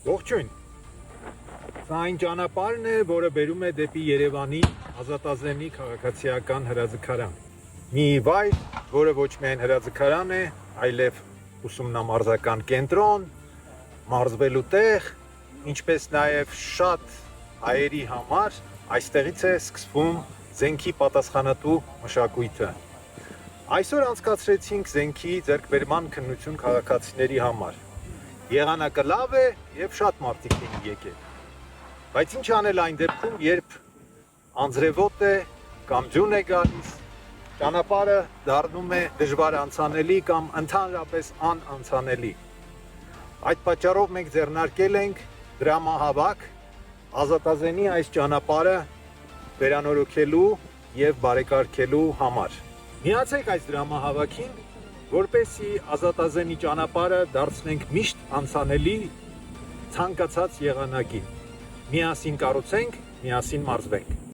Ողջույն։ Սա այն ճանապարհն է, որը բերում է դեպի Երևանի ազատազենի քաղաքացիական հրաձգարան։ Մի վայր, որը ոչ միայն հրաձգարան է, այլև ուսումնամարզական կենտրոն, մարզվելու տեղ, ինչպես նաև շատ հայերի համար այստեղից է սկսվում զենքի պատասխանատու մշակույթը։ Այսօր անցկացրեցինք զենքի ձեռքբերման քննություն քաղաքացիների համար։ Եղանակը լավ է եւ շատ մարդիկ են եկել։ Բայց ինչ անել այն դեպքում, երբ անձրևոտ է կամ ձյուն է գալիս, ճանապարհը դառնում է դժվար անցանելի կամ ընդհանրապես անանցանելի։ Այդ պատճառով մենք ձեռնարկել ենք դրամահավաք ազատազենի այս ճանապարհը վերանորոգելու եւ բարեկարգելու համար։ Միացեք այս դրամահավաքին, որպեսզի ազատազենի ճանապարհը դարձնենք միշտ անցանելի ցանկացած եղանակի։ Միասին կառուցենք, միասին մարզվենք։